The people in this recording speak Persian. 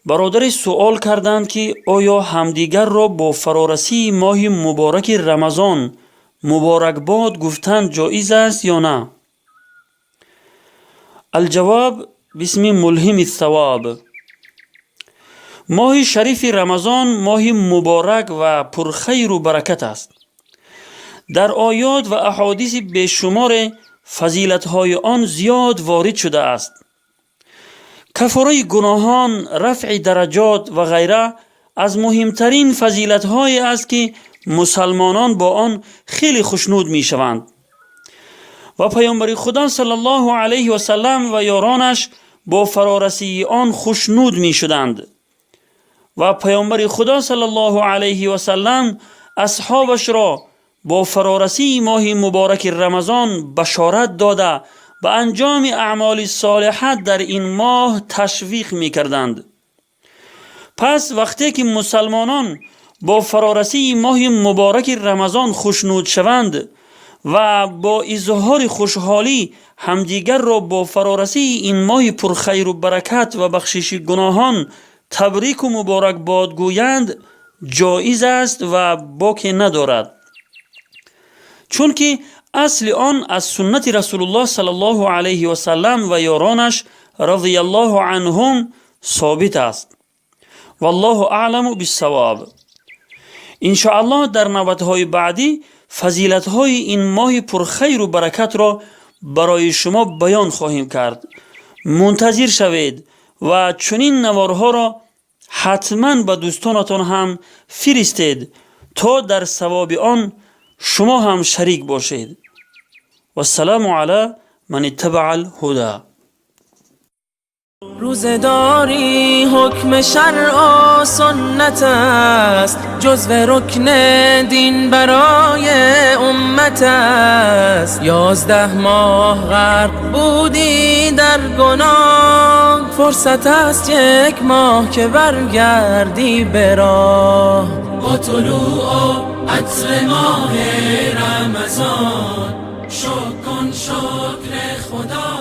برادرش سوال کردند که آیا همدیگر را با فرارسی ماه مبارک رمضان مبارکباد گفتن جایز است یا نه؟ الجواب بسم ملهم الثواب. ماه شریف رمضان ماه مبارک و پرخیر و برکت است. در آیات و احادیث بیشمار فضیلت‌های آن زیاد وارد شده است. کفاره گناهان، رفع درجات و غیره از مهمترین فضیلت‌های است که مسلمانان با آن خیلی خوشنود می شوند و پیامبر خدا صلی الله علیه و سلم و یارانش با فرارسی آن خوشنود می شدند و پیامبر خدا صلی الله علیه و سلم اصحابش را با فرارسی ماه مبارک رمضان بشارت داده به انجام اعمال صالحه در این ماه تشویق می کردند. پس وقتی که مسلمانان با فرارسی ماه مبارک رمضان خوشنود شوند و با اظهار خوشحالی همدیگر را با فرارسی این ماه پرخیر و برکت و بخشش گناهان تبریک و مبارک باد گویند، جایز است و باکی ندارد، چون که اصل آن از سنت رسول الله صلی الله علیه و سلم و یارانش رضی الله عنهم ثابت است. والله اعلم بالصواب. انشاءالله در نوبت‌های بعدی فضیلت‌های این ماه پرخیر و برکت را برای شما بیان خواهیم کرد. منتظر شوید و چنین نوارها را حتما به دوستانتان هم فرستید تا در ثواب آن شما هم شریک باشید. و السلام علی من اتبع الهدى. روزداری حکم شرع و سنت است، جزو رکن دین برای امت است. 11 ماه غرق بودی در گناه، فرصت است 1 ماه که برگردی به راه. با طلوع عطر ماه رمضان شکر کن شکر خدا.